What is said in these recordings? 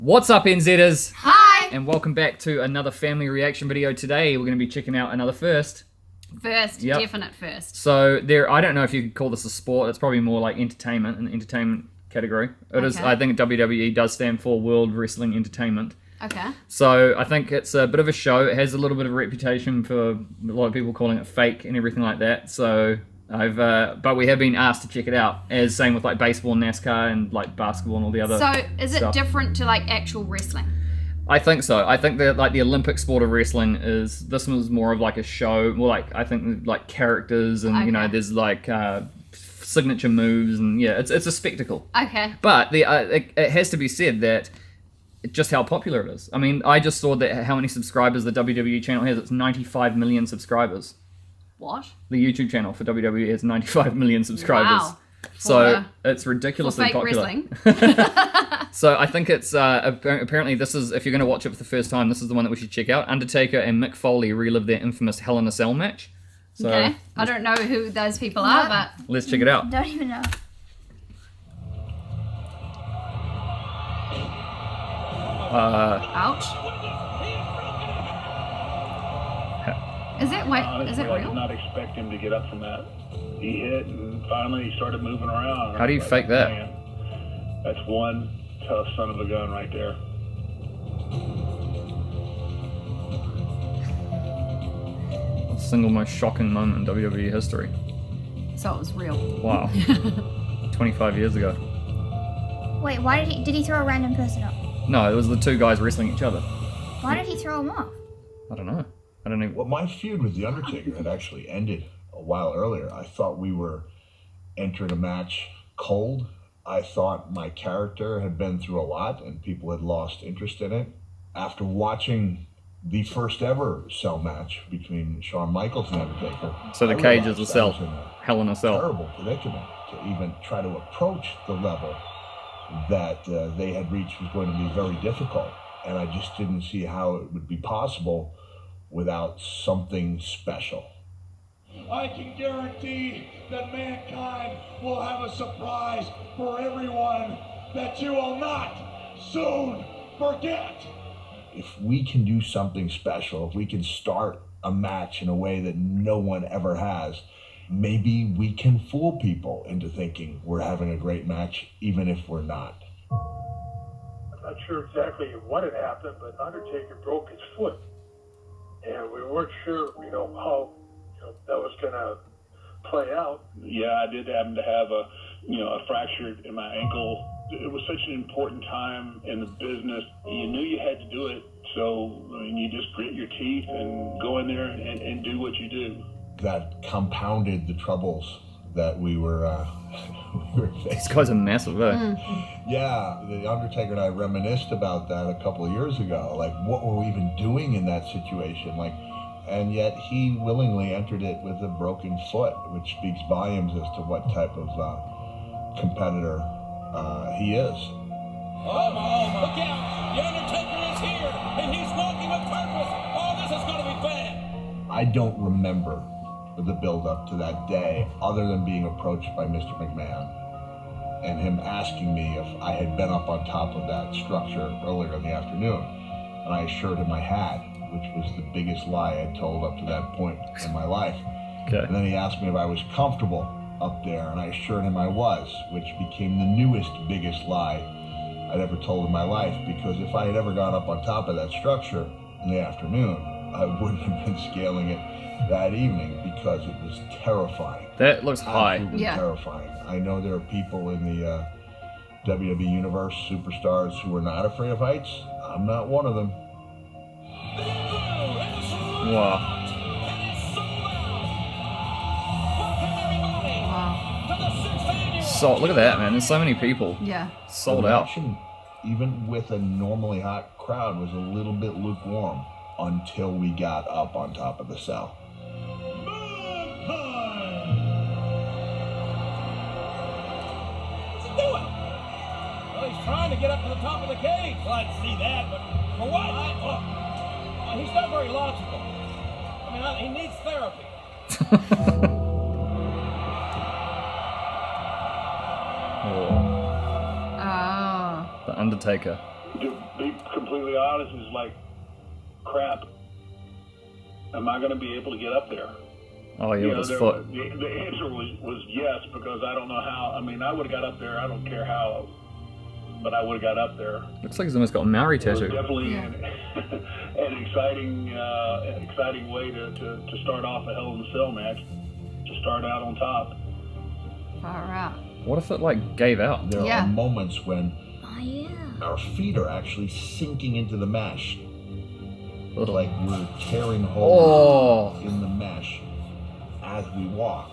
What's up, NZers? Hi! And welcome back to another family reaction video. Today we're going to be checking out another first. Yep. Definite first. So I don't know if you could call this a sport. It's probably more like entertainment, an entertainment category. It is. I think WWE does stand for World Wrestling Entertainment. Okay. So I think it's a bit of a show. It has a little bit of a reputation for a lot of people calling it fake and everything like that. So but we have been asked to check it out, as same with like baseball, NASCAR, and like basketball and all the other. So is it stuff. different to like actual wrestling? I think so. I think that like the Olympic sport of wrestling this was more of like a show, more like I think like characters and you know there's like signature moves and yeah, it's a spectacle. Okay. But it has to be said that just how popular it is. I mean, I just saw that how many subscribers the WWE channel has. It's 95 million subscribers. What? The YouTube channel for WWE has 95 million subscribers. Wow. So it's ridiculously fake popular. Wrestling. So I think it's apparently this is, if you're going to watch it for the first time, this is the one that we should check out. Undertaker and Mick Foley relive their infamous Hell in a Cell match. So Okay. I don't know who those people are, but let's check it out. Don't even know. ouch. Is it I did real? not expect him to get up from that. He hit and finally he started moving around. How do you fake that? Man, that's one tough son of a gun right there. The single most shocking moment in WWE history. So it was real. Wow. 25 years ago. Wait, why did he throw a random person up? No, it was the two guys wrestling each other. Why did he throw him off? I don't know. I don't even... Well, my feud with The Undertaker had actually ended a while earlier. I thought we were entering a match cold. I thought my character had been through a lot and people had lost interest in it. After watching the first ever cell match between Shawn Michaels and Undertaker... So the cage is a cell. Hell in a cell. Terrible predicament to even try to approach the level that they had reached was going to be very difficult. And I just didn't see how it would be possible without something special. I can guarantee that mankind will have a surprise for everyone that you will not soon forget. If we can do something special, if we can start a match in a way that no one ever has, maybe we can fool people into thinking we're having a great match, even if we're not. I'm not sure exactly what had happened, but Undertaker broke his foot. And we weren't sure, how that was going to play out. Yeah, I did happen to have a fracture in my ankle. It was such an important time in the business. You knew you had to do it, so you just grit your teeth and go in there and do what you do. That compounded the troubles that we were facing. These guys are massive, eh? Yeah, the Undertaker and I reminisced about that a couple of years ago. Like, what were we even doing in that situation? And yet he willingly entered it with a broken foot, which speaks volumes as to what type of competitor he is. Oh, look out! The Undertaker is here, and he's walking with purpose. Oh, this is going to be bad. I don't remember the build-up to that day, other than being approached by Mr. McMahon and him asking me if I had been up on top of that structure earlier in the afternoon. And I assured him I had, which was the biggest lie I'd told up to that point in my life. Okay. And then he asked me if I was comfortable up there, and I assured him I was, which became the newest, biggest lie I'd ever told in my life, because if I had ever gone up on top of that structure in the afternoon, I wouldn't have been scaling it that evening, because it was terrifying. That looks high. Absolutely terrifying. I know there are people in the WWE universe, superstars, who are not afraid of heights. I'm not one of them. Wow. So look at that, man. There's so many people. Yeah. Sold The out. reaction, even with a normally hot crowd, was a little bit lukewarm until we got up on top of the cell. What's he doing? Well, he's trying to get up to the top of the cage. Well, I see that, but for what? He's not very logical. I mean, he needs therapy. The Undertaker. The be completely honest, is like, crap. Am I going to be able to get up there? Oh, yeah, with his foot. The answer was yes, because I don't know how. I mean, I would have got up there. I don't care how, but I would have got up there. Looks like he's almost got a Maori It was tattoo. definitely an exciting way to start off a Hell in a Cell match. To start out on top. Far out. What if it, like, gave out? There Yeah. are moments when Oh, yeah. our feet are actually sinking into the mesh. Ugh. Like we're tearing holes Oh. in the mesh as we walk.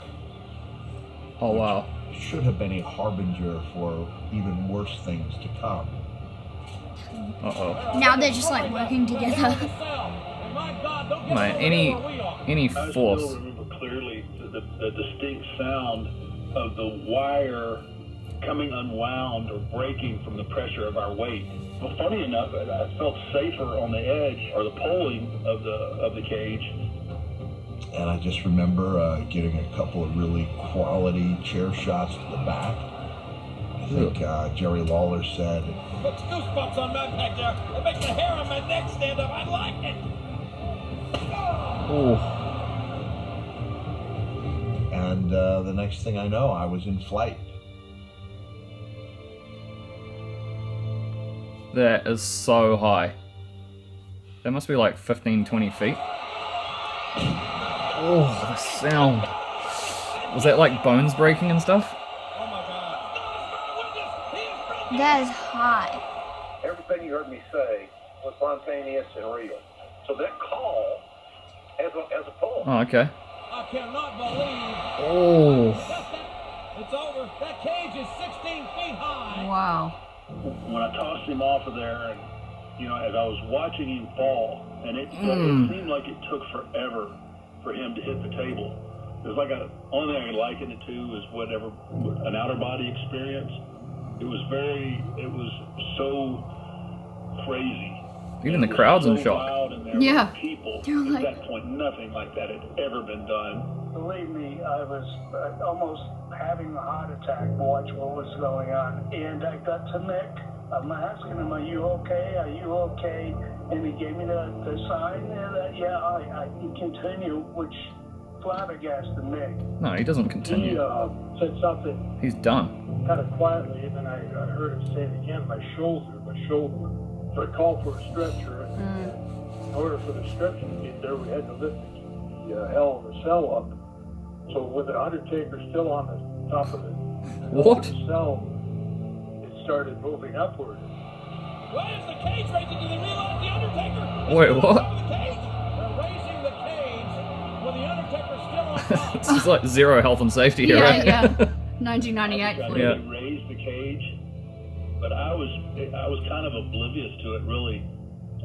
Oh, wow. Should have been a harbinger for even worse things to come. Uh-oh. Now they're just like working together. Man, any I force. still remember clearly the distinct sound of the wire coming unwound or breaking from the pressure of our weight. Well, funny enough, I felt safer on the edge or the poling of the cage. And I just remember getting a couple of really quality chair shots to the back. I think Jerry Lawler said, Puts goosebumps on my back there. It makes the hair on my neck stand up. I like it. Ooh. and the next thing I know, I was in flight. That is so high. That must be like 15, 20 feet. Oh, the sound. Was that like bones breaking and stuff? Oh my God. That is high. Everything you heard me say was spontaneous and real. So that call as a poem. Oh, okay. I cannot believe. Oh. It's over. That cage is 16 feet high. Wow. When I tossed him off of there, and as I was watching him fall, and it seemed like it took forever for him to hit the table. It was like only thing I could liken it to is whatever an outer body experience. It was so crazy. Even the crowd's in so shock. Loud in there Yeah. with people. They're At like- that point, nothing like that had ever been done. Believe me, I was almost having a heart attack watch what was going on. And I got to Mick. I'm asking him, are you okay? Are you okay? And he gave me the sign there that, yeah, I can continue, which flabbergasted Mick. No, he doesn't He continue. said something He's done. kind of quietly, and then I heard him say it again, my shoulder. So I called for a stretcher, and in order for the stretcher to get there, we had to lift the Hell in a Cell up. So with the Undertaker still on the top of the What? cell, it started moving upward. Why is the cage raising? Do they realize the Undertaker? is Wait, on what? top of the cage? They're raising the cage with the Undertaker still on top. This is like zero health and safety here, Yeah, right? yeah. I 1998 was fleet. trying to raise the cage, but I was kind of oblivious to it, really.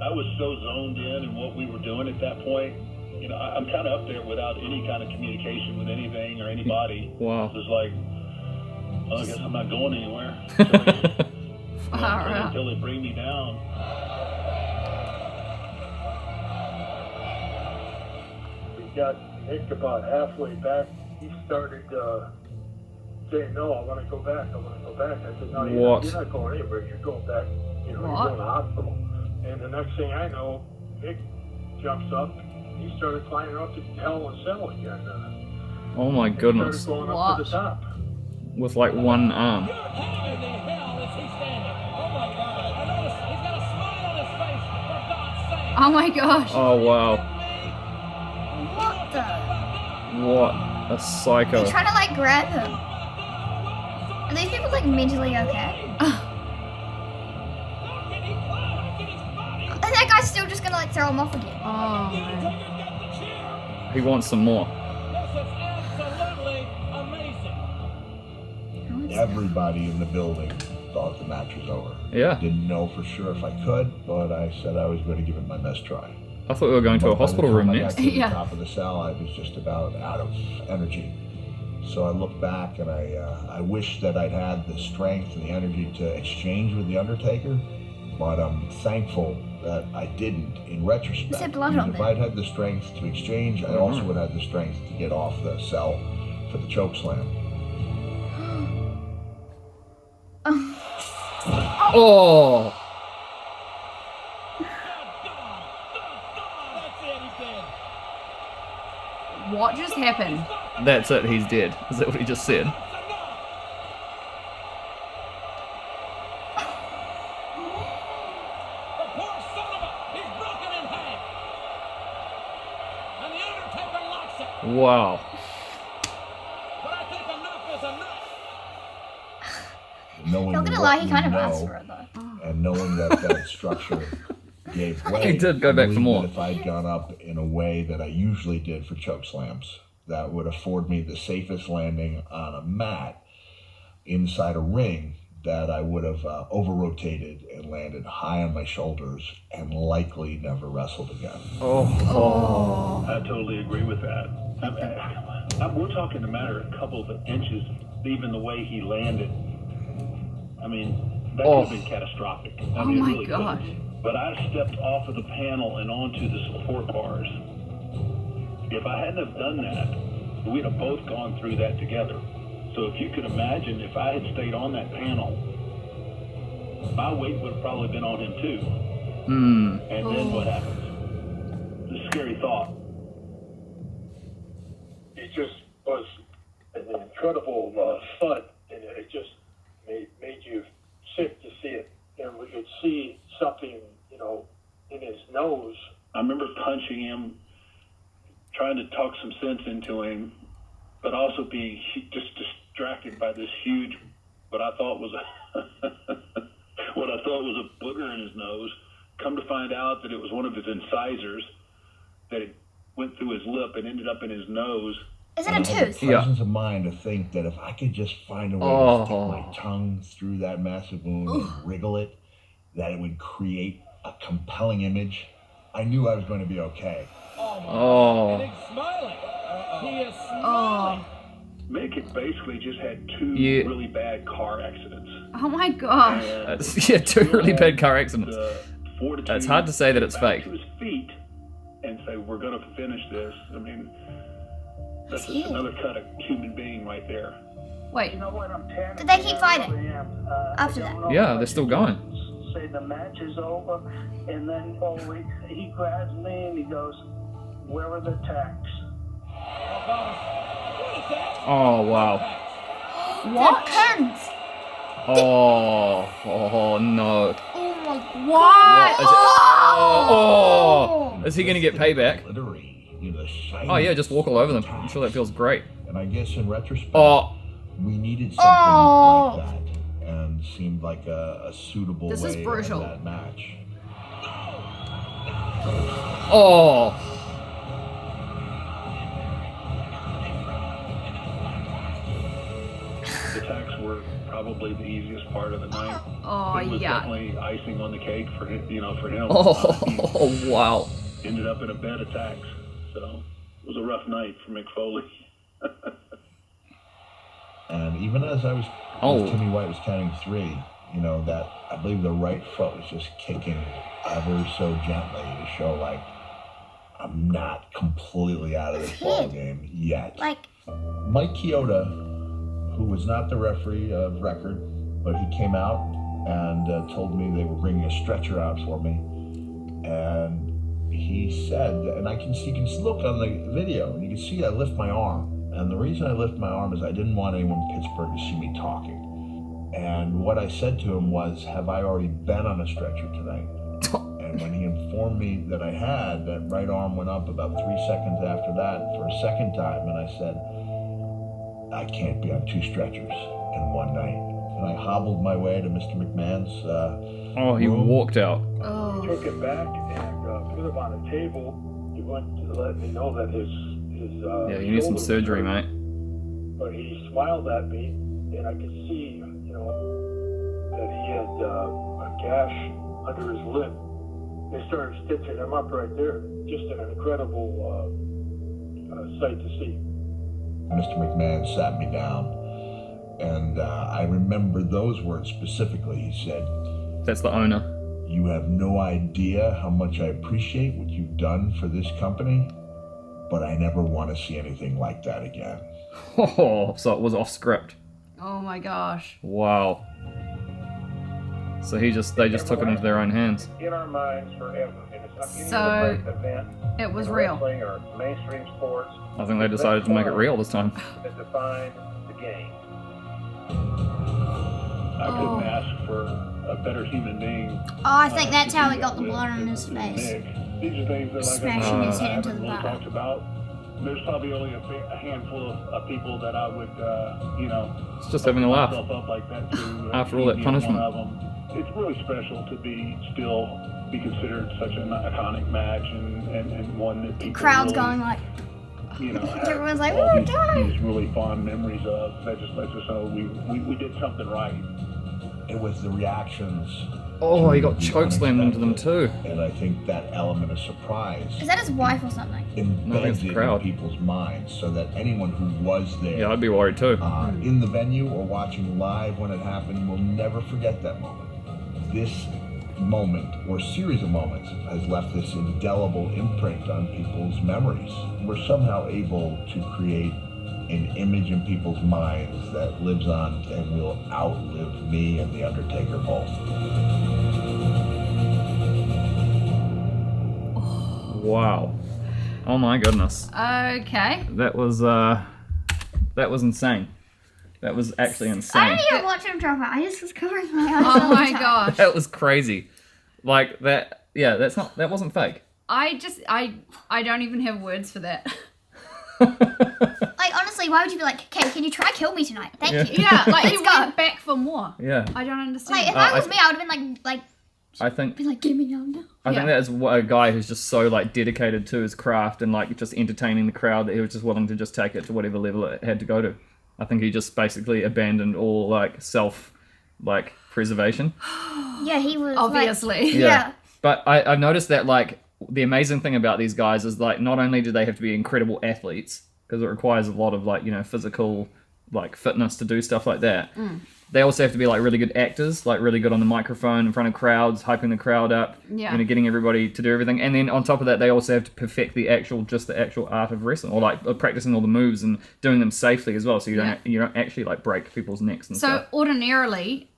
I was so zoned in what we were doing at that point. I'm kind of up there without any kind of communication with anything or anybody. Wow. It was like, well, I guess I'm not going anywhere Far out. until they bring me down. We got Nick about halfway back. He started saying, no, I want to go back. I said, no, What? you're not going anywhere. You're going back. You're What? going to the hospital. And the next thing I know, Nick jumps up. He started climbing up to Hell in a Cell again. Oh my goodness. Started going up What? to the top. With like one arm. How in the hell is he standing? Oh my God. I noticed he's got a smile on his face, for God's sake. Oh my gosh. Oh wow. What the? What a psycho. They're trying to like grab him. Are these people like mentally okay? And that guy's still just gonna like throw him off again. Oh man. He wants some more. This is absolutely amazing. Everybody in the building thought the match was over. Yeah. Didn't know for sure if I could, but I said I was going to give it my best try. I thought we were going to a But by the hospital time room I next. got to the Yeah. top of the cell, I was just about out of energy. So I looked back and I wish that I'd had the strength and the energy to exchange with the Undertaker, but I'm thankful that I didn't in retrospect. Is there blood Because on if there? I'd had the strength to exchange, I also would have had the strength to get off the cell for the choke slam. Oh! What just happened? That's it, he's dead. Is that what he just said? The poor son of a... He's broken in half. And the Undertaker locks it. Wow. But I think enough is enough. Knowing Not gonna what lie, he we kind of know, asked for it though. and knowing that that structure gave way, He did go I back for believe more. that if I'd gone up in a way that I usually did for choke slams, that would afford me the safest landing on a mat inside a ring, that I would have over-rotated and landed high on my shoulders and likely never wrestled again. I totally agree with that. We're talking a matter of a couple of inches, even the way he landed. I mean, that could have been catastrophic. I mean, it my really could. gosh. But I stepped off of the panel and onto the support bars. If I hadn't have done that, we'd have both gone through that together. So if you could imagine, if I had stayed on that panel, my weight would have probably been on him too. And then what happens? It's a scary thought. It just was an incredible thud, and it just made you sick to see it. And we could see something, you know, in his nose. I remember punching him, trying to talk some sense into him, but also being just distracted by this huge, what I thought was a booger in his nose. Come to find out that it was one of his incisors that it went through his lip and ended up in his nose. Is it a I had tooth? the presence of mind to think that if I could just find a way to stick my tongue through that massive wound and wriggle it, that it would create a compelling image. I knew I was going to be okay. And he's smiling. He is smiling. Mick had basically just had two really bad car accidents. Oh my gosh. Two really bad car accidents. Fortitude It's hard to say that it's back fake. to his feet and say, we're going to finish this. I mean, that's Cute. another cut of human being right there. Wait. You know what? I'm panicking. Did they keep fighting I really am. after I don't that? know Yeah, if they're I still should going. Say the match is over, and then he grabs me and he goes, "Where are the tacks?" Oh, wow. What? Curtains. Oh, no. Oh my. What? Is it- Is he going to get payback? Glittery, you know, the shiny Oh, yeah, just walk all over them. I'm sure that feels great. And I guess in retrospect, we needed something like that, and seemed like a suitable This is way brutal. of that match. The attacks were probably the easiest part of the night. Oh, it was yeah. definitely icing on the cake for him, for him. Oh, wow. Ended up in a bed attacks. So it was a rough night for Mick Foley. And even as I was, as Timmy White was counting three, you know, that I believe the right foot was just kicking ever so gently to show like I'm not completely out of this ball game yet. Like, Mike Chioda, who was not the referee of record, but he came out and told me they were bringing a stretcher out for me, and he said, and you can look on the video, and you can see I lift my arm. And the reason I lift my arm is I didn't want anyone in Pittsburgh to see me talking. And what I said to him was, have I already been on a stretcher tonight? And when he informed me that I had, that right arm went up about 3 seconds after that for a second time. And I said, I can't be on two stretchers in one night. And I hobbled my way to Mr. McMahon's He room. walked out. He took it back and put him on a table. He went to let me know that his Yeah, you need some shoulder surgery, hurt. mate. But he smiled at me, and I could see, you know, that he had a gash under his lip. They started stitching him up right there. Just an incredible sight to see. Mr. McMahon sat me down, and I remember those words specifically. He said, That's the owner. "You have no idea how much I appreciate what you've done for this company, but I never want to see anything like that again." Oh, so it was off script. Oh my gosh. Wow. So they just took it into their own hands. In our minds forever. And it's not any So, other event it was in real. wrestling or mainstream sports I think they decided to make it real this time. that defined the game. I couldn't ask for a better human being. Oh, I think that's how he got the blood on his face. Mick. These are things that, like Smashing his I head into haven't the really bar. talked about. There's probably only a handful of people that I would, It's just having a laugh. myself up like that to, After all that being punishment. One of them. It's really special to be considered such an iconic match and one that people Crowd's really, going like, have everyone's like, all "Oh, these, die!" these really fond memories of. That just lets us know we did something right. It was the reactions. Oh, he got to the chokeslammed into them too. And I think that element of surprise Is that his wife or something? No, I think it's embedded the crowd. in people's minds, so that anyone who was there Yeah, I'd be worried too. in the venue or watching live when it happened will never forget that moment. This moment or series of moments has left this indelible imprint on people's memories. We're somehow able to create an image in people's minds that lives on and will outlive me and the Undertaker both. Wow. Oh my goodness. Okay. That was insane. That was actually I insane. didn't even watch him drop out. I just was covering my eyes. Oh all the my time. gosh. That was crazy. Like that. Yeah, that wasn't fake. I don't even have words for that. Like, honestly, why would you be like, okay, can you try kill me tonight? Thank Yeah. you. Yeah, like he Let's go. went back for more. Yeah. I don't understand. Like, if I was I- me, I would have been like, I think give me out now. I think Yeah. that is a guy who's just so like dedicated to his craft and like just entertaining the crowd that he was just willing to just take it to whatever level it had to go to. I think he just basically abandoned all like self like preservation. Yeah, he was Obviously. Like, yeah. But I've noticed that like the amazing thing about these guys is like not only do they have to be incredible athletes because it requires a lot of like physical like fitness to do stuff like that. They also have to be like really good actors, like really good on the microphone in front of crowds, hyping the crowd up, Yeah. getting everybody to do everything. And then on top of that, they also have to perfect the actual art of wrestling, or like practicing all the moves and doing them safely as well, so you don't actually like break people's necks and So stuff. ordinarily,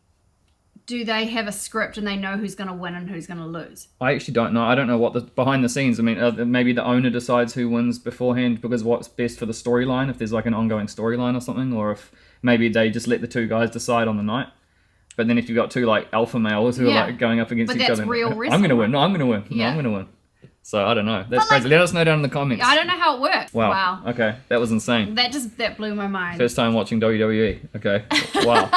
do they have a script and they know who's going to win and who's going to lose? I actually don't know. I don't know what the behind the scenes. I mean, maybe the owner decides who wins beforehand because what's best for the storyline, if there's like an ongoing storyline or something, or if maybe they just let the two guys decide on the night. But then if you've got two like alpha males who Yeah. are like going up against But each that's other, real I'm wrestling, gonna win. No, I'm gonna win. No, Yeah. I'm gonna win. So I don't know. That's But, like- crazy. Let us know down in the comments. I don't know how it works. Wow. Okay, that was insane. That blew my mind. First time watching WWE. Okay. Wow.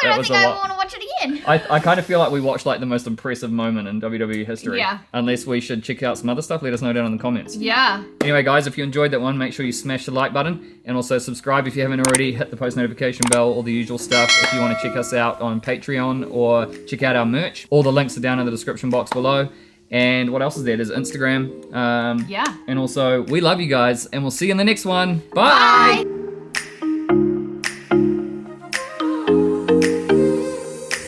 Good, I was think a I lot. want to watch it again. I kind of feel like we watched like the most impressive moment in WWE history. Yeah. Unless we should check out some other stuff, let us know down in the comments. Yeah. Anyway, guys, if you enjoyed that one, make sure you smash the like button and also subscribe if you haven't already. Hit the post notification bell, all the usual stuff. If you want to check us out on Patreon or check out our merch, all the links are down in the description box below. And what else is there? There's Instagram. Yeah. And also, we love you guys, and we'll see you in the next one. Bye. Bye.